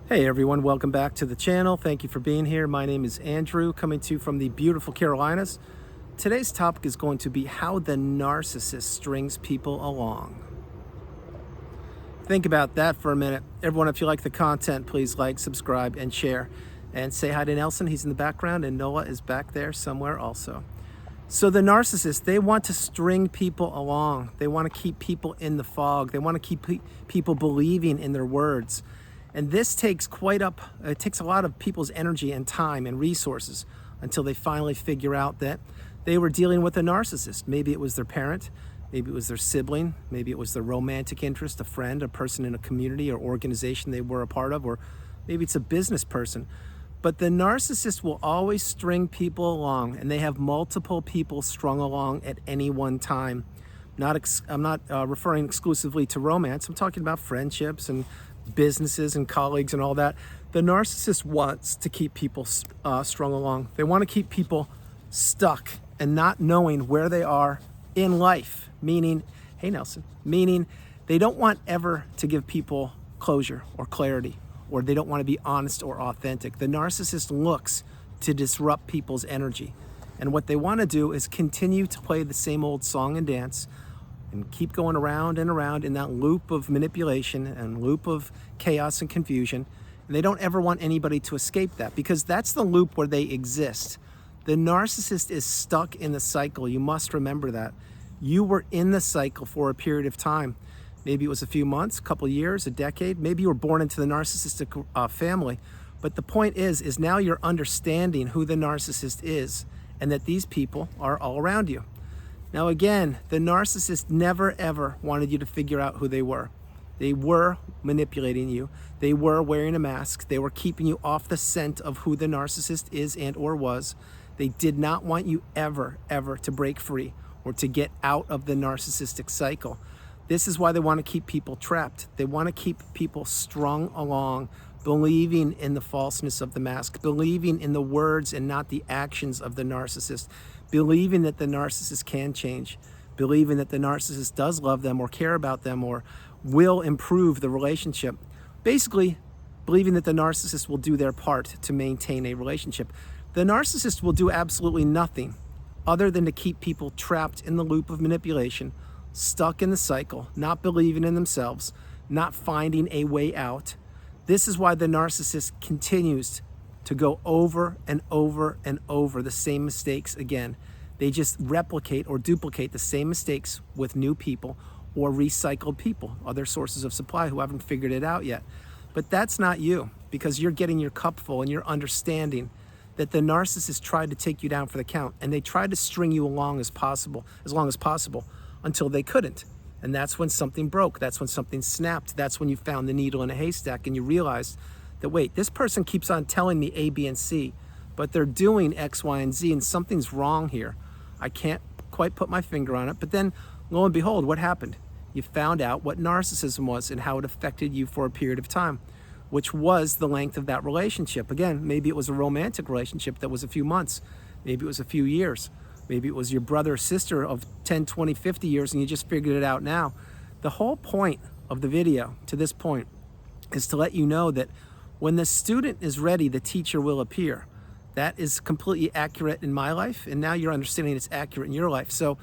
Hey everyone, welcome back to the channel. Thank you for being here. My name is Andrew, coming to you from the beautiful Carolinas. Today's topic is going to be how the narcissist strings people along. Think about that for a minute. Everyone, if you like the content, please like, subscribe, and share. And say hi to Nelson, he's in the background, and Noah is back there somewhere also. So the narcissist, they want to string people along. They want to keep people in the fog. They want to keep people believing in their words. And this takes it takes a lot of people's energy and time and resources until they finally figure out that they were dealing with a narcissist. Maybe it was their parent, maybe it was their sibling, maybe it was their romantic interest, a friend, a person in a community or organization they were a part of, or maybe it's a business person. But the narcissist will always string people along, and they have multiple people strung along at any one time. I'm not referring exclusively to romance. I'm talking about friendships and businesses and colleagues and all that. The narcissist wants to keep people strung along. They want to keep people stuck and not knowing where they are in life. Meaning, hey Nelson, meaning they don't want ever to give people closure or clarity, or they don't want to be honest or authentic. The narcissist looks to disrupt people's energy. And what they want to do is continue to play the same old song and dance and keep going around and around in that loop of manipulation and loop of chaos and confusion. And they don't ever want anybody to escape that, because that's the loop where they exist. The narcissist is stuck in the cycle. You must remember that. You were in the cycle for a period of time. Maybe it was a few months, a couple of years, a decade. Maybe you were born into the narcissistic family. But the point is now you're understanding who the narcissist is and that these people are all around you. Now again, the narcissist never ever wanted you to figure out who they were. They were manipulating you. They were wearing a mask. They were keeping you off the scent of who the narcissist is and or was. They did not want you ever to break free or to get out of the narcissistic cycle. This is why they want to keep people trapped. They want to keep people strung along, believing in the falseness of the mask, believing in the words and not the actions of the narcissist, believing that the narcissist can change, believing that the narcissist does love them or care about them or will improve the relationship. Basically, believing that the narcissist will do their part to maintain a relationship. The narcissist will do absolutely nothing other than to keep people trapped in the loop of manipulation, stuck in the cycle, not believing in themselves, not finding a way out. This is why the narcissist continues to go over and over and over the same mistakes again. They just replicate or duplicate the same mistakes with new people or recycled people, other sources of supply who haven't figured it out yet. But that's not you, because you're getting your cup full and you're understanding that the narcissist tried to take you down for the count, and they tried to string you along as long as possible until they couldn't. And that's when something broke. That's when something snapped. That's when you found the needle in a haystack and you realized that, wait, this person keeps on telling me A, B, and C, but they're doing X, Y, and Z, and something's wrong here. I can't quite put my finger on it. But then, lo and behold, what happened? You found out what narcissism was and how it affected you for a period of time, which was the length of that relationship. Again, maybe it was a romantic relationship that was a few months. Maybe it was a few years. Maybe it was your brother or sister of 10, 20, 50 years, and you just figured it out now. The whole point of the video to this point is to let you know that when the student is ready, the teacher will appear. That is completely accurate in my life, and now you're understanding it's accurate in your life. So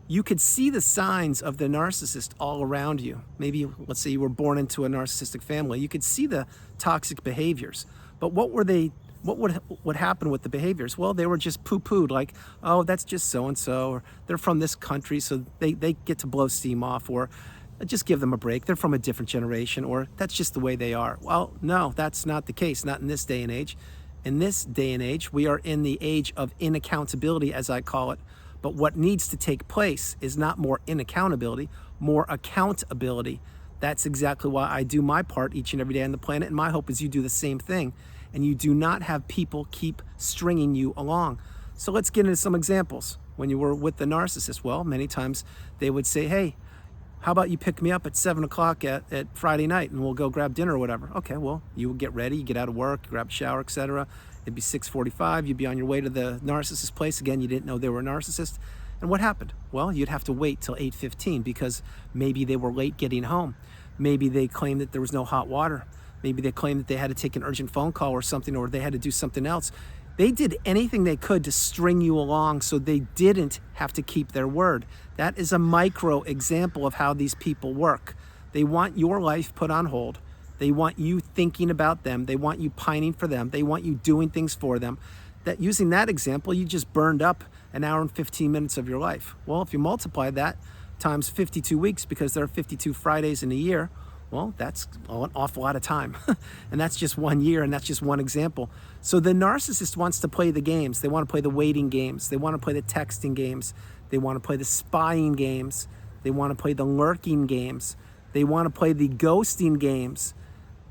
you could see the signs of the narcissist all around you. Maybe, let's say you were born into a narcissistic family. You could see the toxic behaviors. But what would happen with the behaviors? Well, they were just poo-pooed, like, oh, that's just so-and-so, or they're from this country, so they get to blow steam off, or just give them a break. They're from a different generation, or that's just the way they are. Well, no, that's not the case, not in this day and age. In this day and age, we are in the age of inaccountability, as I call it. But what needs to take place is not more inaccountability, more accountability. That's exactly why I do my part each and every day on the planet, and my hope is you do the same thing, and you do not have people keep stringing you along. So let's get into some examples. When you were with the narcissist, well, many times they would say, hey, how about you pick me up at 7 o'clock at Friday night and we'll go grab dinner or whatever. Okay, well, you would get ready, you get out of work, you grab a shower, etc. It'd be 6:45, you'd be on your way to the narcissist place. Again, you didn't know they were a narcissist. And what happened? Well, you'd have to wait till 8:15 because maybe they were late getting home. Maybe they claimed that there was no hot water. Maybe they claim that they had to take an urgent phone call or something, or they had to do something else. They did anything they could to string you along so they didn't have to keep their word. That is a micro example of how these people work. They want your life put on hold. They want you thinking about them. They want you pining for them. They want you doing things for them. That using that example, you just burned up an hour and 15 minutes of your life. Well, if you multiply that times 52 weeks, because there are 52 Fridays in a year, well, that's an awful lot of time. And that's just 1 year, and that's just one example. So the narcissist wants to play the games. They want to play the waiting games. They want to play the texting games. They want to play the spying games. They want to play the lurking games. They want to play the ghosting games.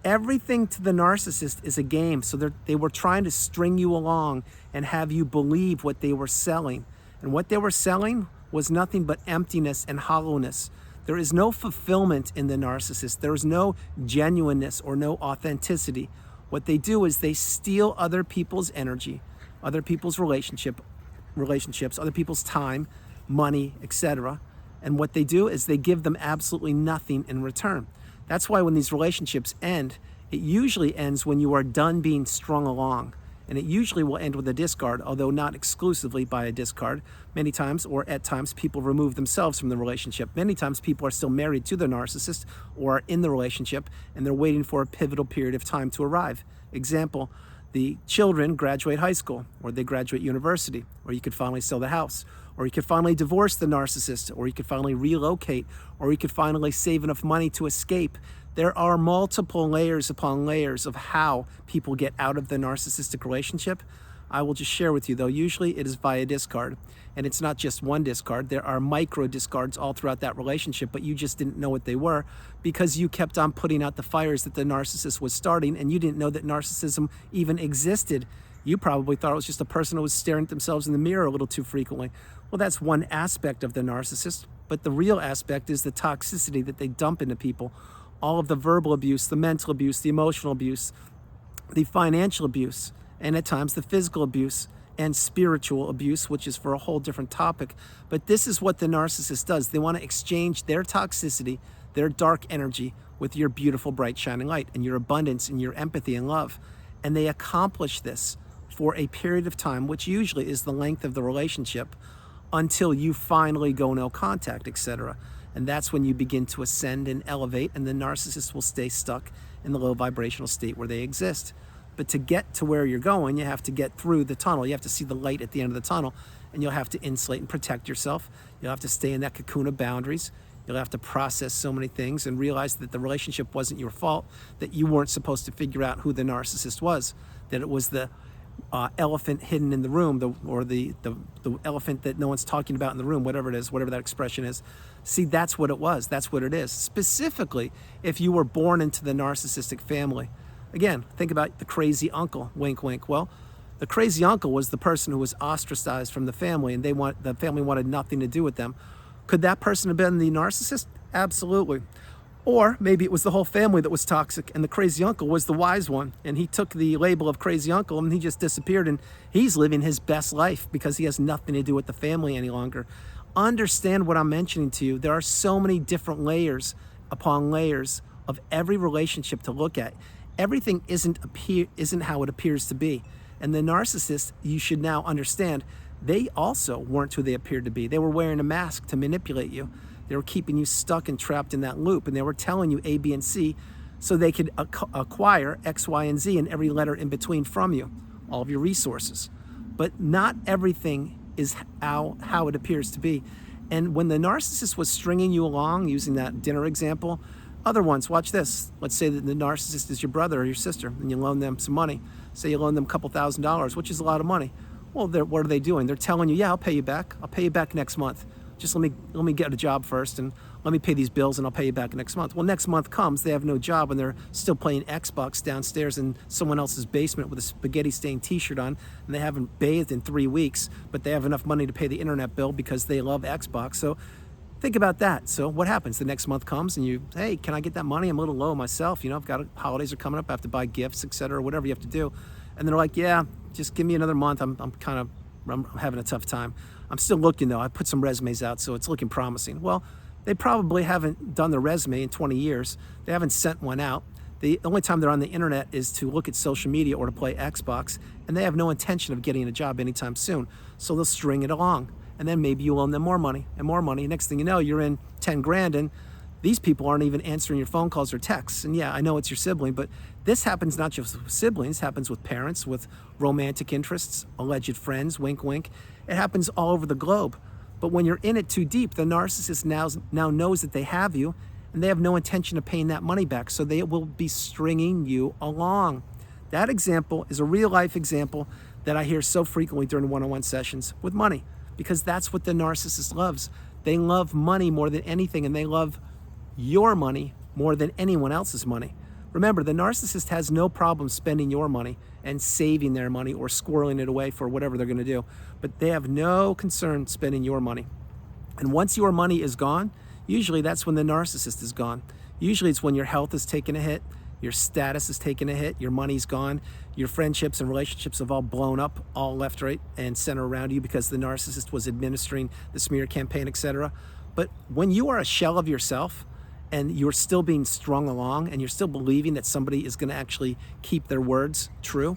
Everything to the narcissist is a game. So they were trying to string you along and have you believe what they were selling. And what they were selling was nothing but emptiness and hollowness. There is no fulfillment in the narcissist. There is no genuineness or no authenticity. What they do is they steal other people's energy, other people's relationships, other people's time, money, etc. And what they do is they give them absolutely nothing in return. That's why when these relationships end, it usually ends when you are done being strung along. And it usually will end with a discard, although not exclusively by a discard. Many times, or at times, people remove themselves from the relationship. Many times, people are still married to the narcissist or are in the relationship, and they're waiting for a pivotal period of time to arrive. Example, the children graduate high school, or they graduate university, or you could finally sell the house, or you could finally divorce the narcissist, or you could finally relocate, or you could finally save enough money to escape. There are multiple layers upon layers of how people get out of the narcissistic relationship. I will just share with you though, usually it is via discard. And it's not just one discard, there are micro discards all throughout that relationship, but you just didn't know what they were because you kept on putting out the fires that the narcissist was starting, and you didn't know that narcissism even existed. You probably thought it was just a person who was staring at themselves in the mirror a little too frequently. Well, that's one aspect of the narcissist, but the real aspect is the toxicity that they dump into people. All of the verbal abuse, the mental abuse, the emotional abuse, the financial abuse, and at times the physical abuse and spiritual abuse, which is for a whole different topic. But this is what the narcissist does. They want to exchange their toxicity, their dark energy, with your beautiful, bright, shining light and your abundance and your empathy and love. And they accomplish this for a period of time, which usually is the length of the relationship, until you finally go no contact, etc. And that's when you begin to ascend and elevate, and the narcissist will stay stuck in the low vibrational state where they exist. But to get to where you're going, you have to get through the tunnel. You have to see the light at the end of the tunnel, and you'll have to insulate and protect yourself. You'll have to stay in that cocoon of boundaries. You'll have to process so many things and realize that the relationship wasn't your fault, that you weren't supposed to figure out who the narcissist was, that it was the elephant hidden in the room, or the elephant that no one's talking about in the room, whatever it is, whatever that expression is. See, that's what it was. That's what it is. Specifically, if you were born into the narcissistic family. Again, think about the crazy uncle, wink, wink. Well, the crazy uncle was the person who was ostracized from the family, and the family wanted nothing to do with them. Could that person have been the narcissist? Absolutely. Or maybe it was the whole family that was toxic, and the crazy uncle was the wise one, and he took the label of crazy uncle and he just disappeared, and he's living his best life because he has nothing to do with the family any longer. Understand what I'm mentioning to you. There are so many different layers upon layers of every relationship to look at. Everything isn't how it appears to be. And the narcissist, you should now understand, they also weren't who they appeared to be. They were wearing a mask to manipulate you. They were keeping you stuck and trapped in that loop, and they were telling you A, B, and C so they could acquire X, Y, and Z and every letter in between from you, all of your resources. But not everything is how it appears to be. And when the narcissist was stringing you along, using that dinner example, other ones, watch this. Let's say that the narcissist is your brother or your sister, and you loan them some money. Say you loan them a couple $1,000s, which is a lot of money. Well, what are they doing? They're telling you, yeah, I'll pay you back. I'll pay you back next month. Just let me get a job first, and let me pay these bills, and I'll pay you back next month. Well, next month comes, they have no job, and they're still playing Xbox downstairs in someone else's basement with a spaghetti-stained t-shirt on, and they haven't bathed in 3 weeks, but they have enough money to pay the internet bill because they love Xbox. So think about that. So what happens? The next month comes, and hey, can I get that money? I'm a little low myself. I've got holidays are coming up. I have to buy gifts, etc., whatever you have to do. And they're like, yeah, just give me another month. I'm having a tough time. I'm still looking though. I put some resumes out, so it's looking promising. Well, they probably haven't done their resume in 20 years. They haven't sent one out. The only time they're on the internet is to look at social media or to play Xbox, and they have no intention of getting a job anytime soon. So they'll string it along, and then maybe you loan them more money and more money. Next thing you know, you're in 10 grand, and these people aren't even answering your phone calls or texts. And yeah, I know it's your sibling, but this happens not just with siblings, it happens with parents, with romantic interests, alleged friends, wink, wink. It happens all over the globe. But when you're in it too deep, the narcissist now knows that they have you, and they have no intention of paying that money back, so they will be stringing you along. That example is a real life example that I hear so frequently during one-on-one sessions with money, because that's what the narcissist loves. They love money more than anything, and they love your money more than anyone else's money. Remember, the narcissist has no problem spending your money and saving their money or squirreling it away for whatever they're going to do, but they have no concern spending your money. And once your money is gone, usually that's when the narcissist is gone. Usually it's when your health is taking a hit, your status is taking a hit, your money's gone, your friendships and relationships have all blown up, all left, right, and center around you because the narcissist was administering the smear campaign, etc. But when you are a shell of yourself, and you're still being strung along, and you're still believing that somebody is going to actually keep their words true,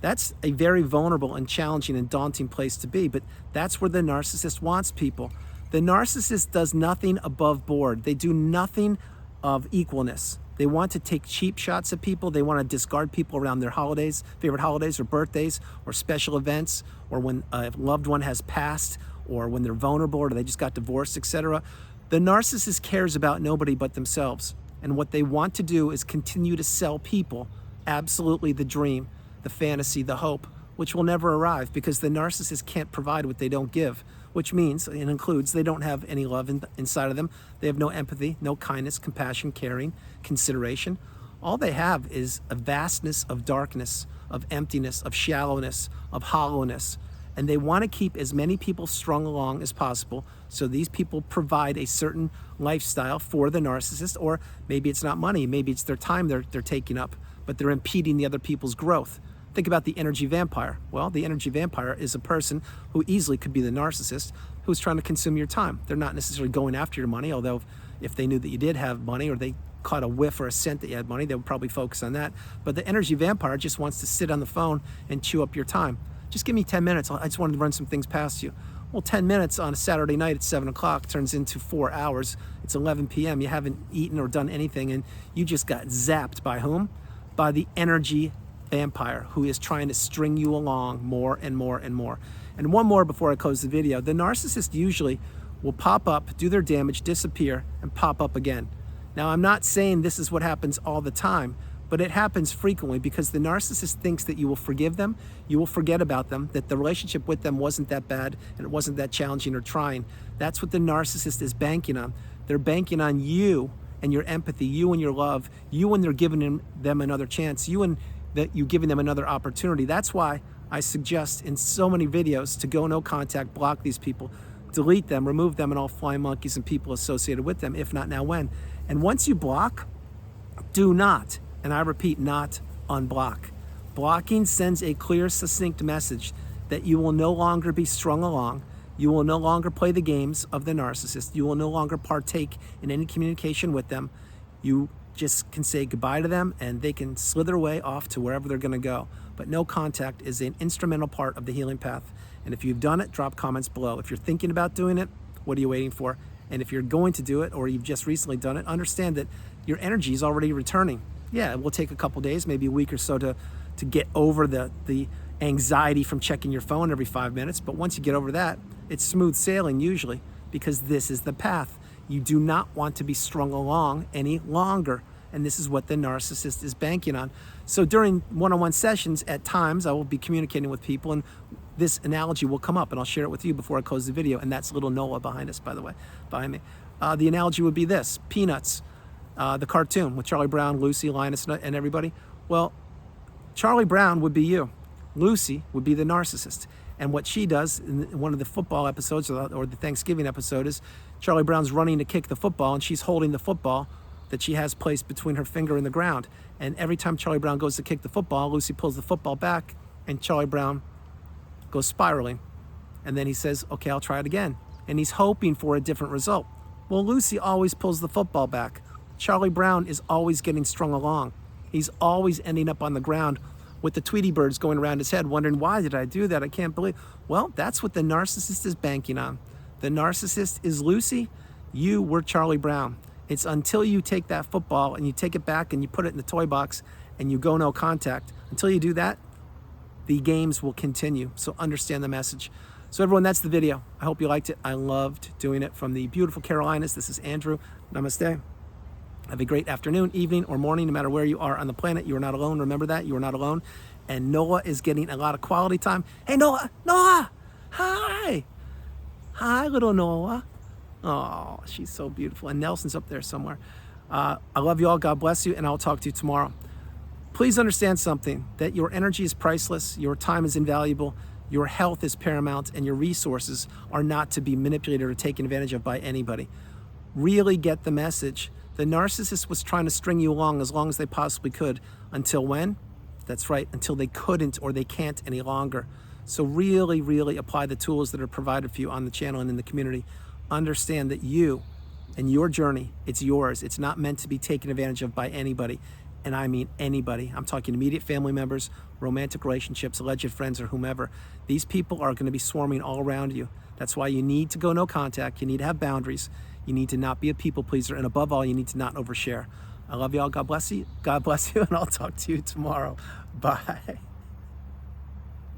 that's a very vulnerable and challenging and daunting place to be. But that's where the narcissist wants people. The narcissist does nothing above board. They do nothing of equalness. They want to take cheap shots at people. They want to discard people around their holidays, favorite holidays or birthdays or special events, or when a loved one has passed, or when they're vulnerable or they just got divorced, etc. The narcissist cares about nobody but themselves. And what they want to do is continue to sell people absolutely the dream, the fantasy, the hope, which will never arrive because the narcissist can't provide what they don't give, which means, it includes, they don't have any love inside of them. They have no empathy, no kindness, compassion, caring, consideration. All they have is a vastness of darkness, of emptiness, of shallowness, of hollowness. And they want to keep as many people strung along as possible, so these people provide a certain lifestyle for the narcissist, or maybe it's not money, maybe it's their time they're taking up, but they're impeding the other people's growth. Think about the energy vampire. Well, the energy vampire is a person who easily could be the narcissist who's trying to consume your time. They're not necessarily going after your money, although if they knew that you did have money, or they caught a whiff or a scent that you had money, they would probably focus on that. But the energy vampire just wants to sit on the phone and chew up your time. Just give me 10 minutes. I just wanted to run some things past you. Well, 10 minutes on a Saturday night at 7 o'clock turns into 4 hours. It's 11 p.m. You haven't eaten or done anything, and you just got zapped by whom? By the energy vampire, who is trying to string you along more and more and more. And one more before I close the video. The narcissist usually will pop up, do their damage, disappear, and pop up again. Now, I'm not saying this is what happens all the time, but it happens frequently because the narcissist thinks that you will forgive them, you will forget about them, that the relationship with them wasn't that bad and it wasn't that challenging or trying. That's what the narcissist is banking on. They're banking on you and your empathy, you and your love, you and they're giving them another chance, you and that you giving them another opportunity. That's why I suggest in so many videos to go no contact, block these people, delete them, remove them and all flying monkeys and people associated with them, if not now when. And once you block, do not, and I repeat, not unblock. Blocking sends a clear, succinct message that you will no longer be strung along. You will no longer play the games of the narcissist. You will no longer partake in any communication with them. You just can say goodbye to them and they can slither away off to wherever they're going to go. But no contact is an instrumental part of the healing path. And if you've done it, drop comments below. If you're thinking about doing it, what are you waiting for? And if you're going to do it, or you've just recently done it, understand that your energy is already returning. Yeah, it will take a couple days, maybe a week or so to get over the anxiety from checking your phone every 5 minutes. But once you get over that, it's smooth sailing usually, because this is the path. You do not want to be strung along any longer. And this is what the narcissist is banking on. So during one-on-one sessions, at times I will be communicating with people, and this analogy will come up, and I'll share it with you before I close the video. And that's little Noah behind us, by the way, behind me. The analogy would be this: Peanuts, the cartoon with Charlie Brown, Lucy, Linus, and everybody. Well, Charlie Brown would be you. Lucy would be the narcissist. And what she does in one of the football episodes, or the Thanksgiving episode, is Charlie Brown's running to kick the football, and she's holding the football that she has placed between her finger and the ground. And every time Charlie Brown goes to kick the football, Lucy pulls the football back, and Charlie Brown goes spiraling. And then he says, okay, I'll try it again. And he's hoping for a different result. Well, Lucy always pulls the football back. Charlie Brown is always getting strung along. He's always ending up on the ground with the Tweety birds going around his head, wondering, why did I do that? I can't believe. Well, that's what the narcissist is banking on. The narcissist is Lucy. You were Charlie Brown. It's until you take that football and you take it back and you put it in the toy box and you go no contact. Until you do that, the games will continue. So understand the message. So everyone, that's the video. I hope you liked it. I loved doing it from the beautiful Carolinas. This is Andrew. Namaste. Have a great afternoon, evening, or morning, no matter where you are on the planet. You are not alone. Remember that. You are not alone. And Noah is getting a lot of quality time. Hey, Noah. Noah. Hi. Hi, little Noah. Oh, she's so beautiful. And Nelson's up there somewhere. I love you all. God bless you. And I'll talk to you tomorrow. Please understand something, that your energy is priceless. Your time is invaluable. Your health is paramount. And your resources are not to be manipulated or taken advantage of by anybody. Really get the message. The narcissist was trying to string you along as they possibly could. Until when? That's right, until they couldn't or they can't any longer. So really, really apply the tools that are provided for you on the channel and in the community. Understand that you and your journey, it's yours. It's not meant to be taken advantage of by anybody. And I mean anybody. I'm talking immediate family members, romantic relationships, alleged friends, or whomever. These people are going to be swarming all around you. That's why you need to go no contact. You need to have boundaries. You need to not be a people pleaser. And above all, you need to not overshare. I love you all. God bless you. God bless you. And I'll talk to you tomorrow. Bye.